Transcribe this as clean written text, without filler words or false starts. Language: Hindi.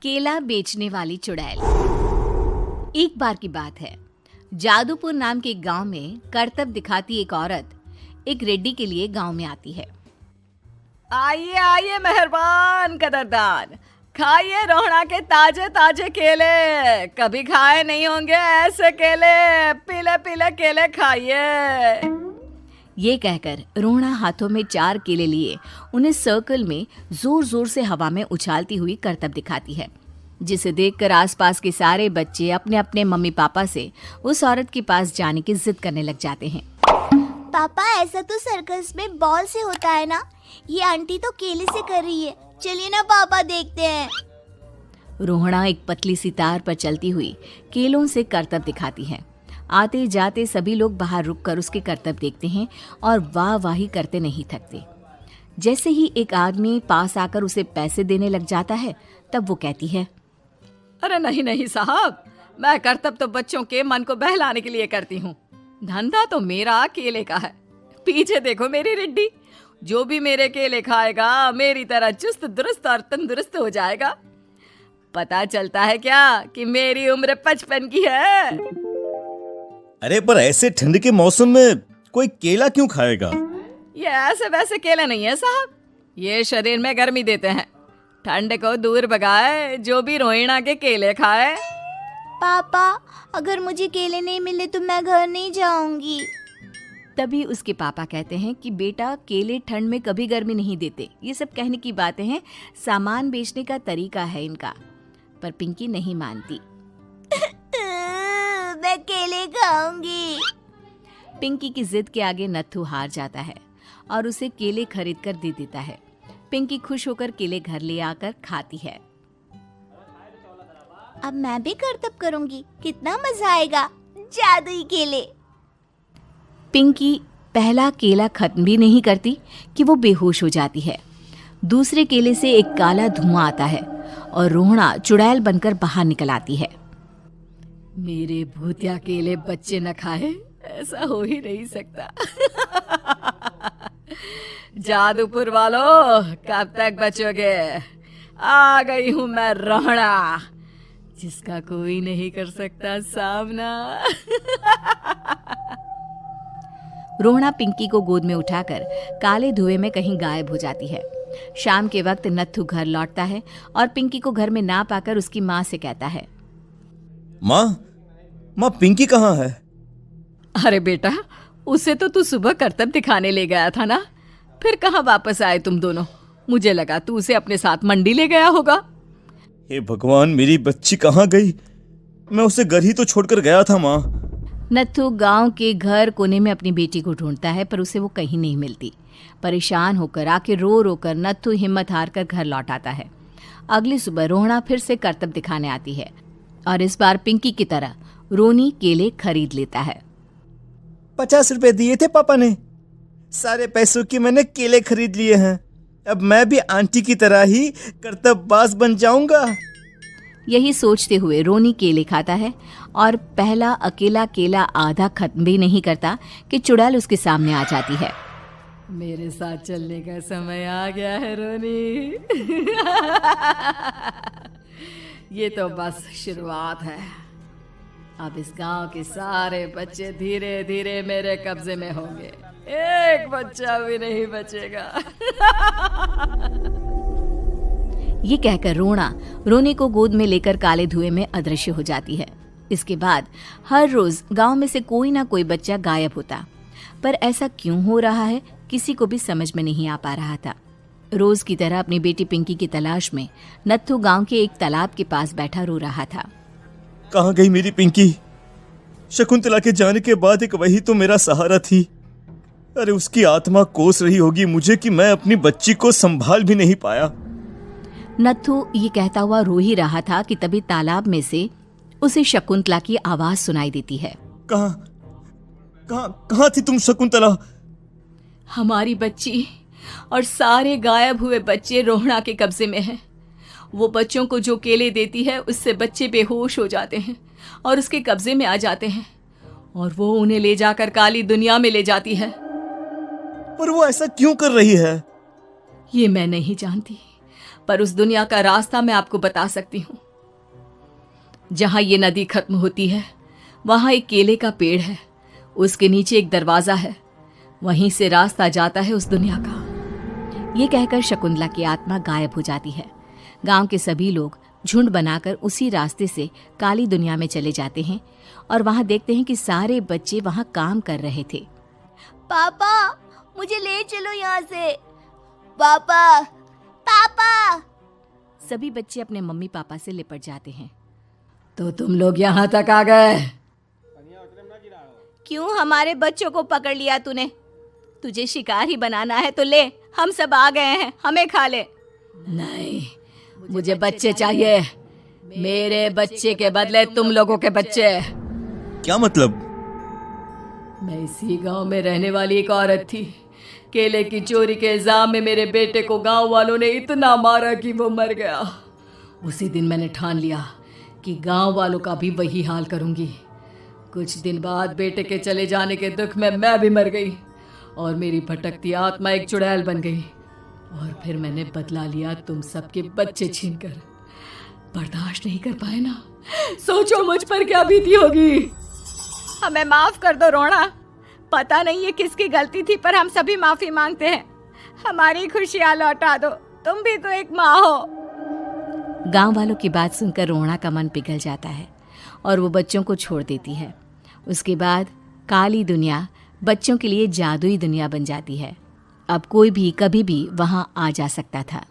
केला बेचने वाली चुड़ैल। एक बार की बात है, जादूपुर नाम के एक गांव में करतब दिखाती एक औरत एक रेड्डी के लिए गांव में आती है। आइए आइए मेहरबान कदरदान, खाइए रोहड़ा के ताजे ताजे केले। कभी खाए नहीं होंगे ऐसे केले, पीले पीले केले खाइए। ये कहकर रोहड़ा हाथों में 4 केले लिए उन्हें सर्कल में जोर जोर से हवा में उछालती हुई करतब दिखाती है, जिसे देखकर आसपास के सारे बच्चे अपने अपने मम्मी पापा से उस औरत के पास जाने की जिद करने लग जाते हैं। पापा, ऐसा तो सर्कस में बॉल से होता है ना, ये आंटी तो केले से कर रही है। चलिए ना पापा, देखते हैं। रोहड़ा एक पतली सी तार पर चलती हुई केलों से करतब दिखाती है। आते जाते सभी लोग बाहर रुककर उसके करतब देखते हैं और वाह वाही करते नहीं थकते। जैसे ही एक आदमी पास आकर उसे पैसे देने लग जाता है, तब वो कहती है, अरे नहीं नहीं साहब, मैं करतब तो बच्चों के मन को बहलाने के लिए करती हूँ। धंधा तो मेरा केले का है। पीछे देखो मेरी रिड्डी, जो भी मेरे केले खाएगा मेरी तरह चुस्त दुरुस्त और तंदुरुस्त हो जाएगा। पता चलता है क्या कि मेरी उम्र 55 की है। अरे पर ऐसे ठंड के मौसम में कोई केला क्यों खाएगा? ये ऐसे वैसे केले नहीं है साहब, ये शरीर में गर्मी देते हैं। ठंड को दूर भगाए जो भी रोहिणा के केले खाए। पापा, अगर मुझे केले नहीं मिले तो मैं घर नहीं जाऊंगी। तभी उसके पापा कहते हैं कि बेटा, केले ठंड में कभी गर्मी नहीं देते। ये सब कहने की बातें हैं, सामान बेचने का तरीका है इनका। पर पिंकी नहीं मानती। मैं केले खाऊंगी। पिंकी की जिद के आगे नत्थू हार जाता है और उसे केले खरीद कर दे देता है। पिंकी खुश होकर केले घर ले आकर खाती है। अब मैं भी करतब करूंगी, कितना मजा आएगा। जादुई केले। पिंकी पहला केला खत्म भी नहीं करती कि वो बेहोश हो जाती है। दूसरे केले से एक काला धुआं आता है और रोहड़ा चुड़ैल बनकर बाहर निकल आती है। मेरे भूतिया केले बच्चे न खाए, ऐसा हो ही नहीं सकता। जादूपुर वालों, कब तक बचोगे? आ गई हूं मैं रोहड़ा, जिसका कोई नहीं कर सकता सामना। रोहड़ा पिंकी को गोद में उठाकर काले धुएं में कहीं गायब हो जाती है। शाम के वक्त नत्थू घर लौटता है और पिंकी को घर में ना पाकर उसकी माँ से कहता है, माँ पिंकी कहाँ है? अरे बेटा, उसे तो तू सुबह करतब दिखाने ले गया था ना, फिर कहाँ वापस आए तुम दोनों? मुझे लगा तू उसे अपने साथ मंडी ले गया होगा। हे भगवान, मेरी बच्ची कहाँ गई? मैं उसे घर ही तो छोड़कर गया था माँ। नत्थू गांव के घर कोने में अपनी बेटी को ढूंढता है, पर उसे वो कहीं नहीं मिलती। परेशान होकर आखिर रो रो कर नत्थू हिम्मत हार कर घर लौट आता है। अगली सुबह रोहड़ा फिर से करतब दिखाने आती है और इस बार पिंकी की तरह रोनी केले खरीद लेता है। 50 रुपए दिए थे पापा ने, सारे पैसों की मैंने केले खरीद लिए हैं। अब मैं भी आंटी की तरह ही करतबबाज बन जाऊंगा। यही सोचते हुए रोनी केले खाता है और पहला अकेला केला आधा खत्म भी नहीं करता कि चुड़ैल उसके सामने आ जाती है। मेरे साथ चलने का समय आ गया है रोनी। ये तो बस शुरुआत है। अब इस गांव के सारे बच्चे धीरे धीरे मेरे कब्जे में होंगे, एक बच्चा भी नहीं बचेगा। ये कहकर रोना रोनी को गोद में लेकर काले धुएं में अदृश्य हो जाती है। इसके बाद हर रोज गांव में से कोई ना कोई बच्चा गायब होता, पर ऐसा क्यों हो रहा है किसी को भी समझ में नहीं आ पा रहा था। रोज की तरह अपनी बेटी पिंकी की तलाश में नत्थू गांव के एक तालाब के पास बैठा रो रहा था। कहाँ गई मेरी पिंकी? शकुंतला के जाने के बाद एक वही तो मेरा सहारा थी। अरे उसकी आत्मा कोस रही होगी मुझे कि मैं अपनी बच्ची को संभाल भी नहीं पाया। नत्थू ये कहता हुआ रो ही रहा था कि तभी तालाब में से उसे शकुंतला की आवाज सुनाई देती है। कहाँ थी तुम शकुंतला? हमारी बच्ची और सारे गायब हुए बच्चे रोहड़ा के कब्जे में हैं। वो बच्चों को जो केले देती है उससे बच्चे बेहोश हो जाते हैं और उसके कब्जे में आ जाते हैं और वो उन्हें ले जाकर काली दुनिया में ले जाती है। पर वो ऐसा क्यों कर रही है? ये मैं नहीं जानती, पर उस दुनिया का रास्ता मैं आपको बता सकती हूँ। जहां ये नदी खत्म होती है वहां एक केले का पेड़ है, उसके नीचे एक दरवाजा है, वहीं से रास्ता जाता है उस दुनिया का। ये कहकर शकुंतला की आत्मा गायब हो जाती है। गांव के सभी लोग झुंड बनाकर उसी रास्ते से काली दुनिया में चले जाते हैं और वहां देखते हैं कि सारे बच्चे वहां काम कर रहे थे। पापा मुझे ले चलो यहाँ से। पापा पापा। सभी बच्चे अपने मम्मी पापा से लिपट जाते हैं। तो तुम लोग यहाँ तक आ गए? क्यों हमारे बच्चों को पकड़ लिया तूने? तुझे शिकार ही बनाना है तो ले, हम सब आ गए हैं, हमें खा ले। नहीं, मुझे बच्चे चाहिए। मेरे बच्चे के बदले तुम लोगों के बच्चे। क्या मतलब? मैं इसी गांव में रहने वाली एक औरत थी। केले की चोरी के इल्जाम में मेरे बेटे को गांव वालों ने इतना मारा कि वो मर गया। उसी दिन मैंने ठान लिया कि गांव वालों का भी वही हाल करूंगी। कुछ दिन बाद बेटे के चले जाने के दुख में मैं भी मर गई और मेरी भटकती आत्मा एक चुड़ैल बन गई। और फिर मैंने बदला लिया तुम सबके बच्चे छीनकर। बर्दाश्त नहीं कर पाए ना? सोचो मुझ पर क्या बीती होगी। हमें माफ कर दो रोना। पता नहीं ये किसकी गलती थी, पर हम सभी माफी मांगते हैं। हमारी खुशियां लौटा दो, तुम भी तो एक माँ हो। गांव वालों की बात सुनकर रोना का मन पिघल जाता है और वो बच्चों को छोड़ देती है। उसके बाद काली दुनिया बच्चों के लिए जादुई दुनिया बन जाती है। अब कोई भी कभी भी वहां आ जा सकता था।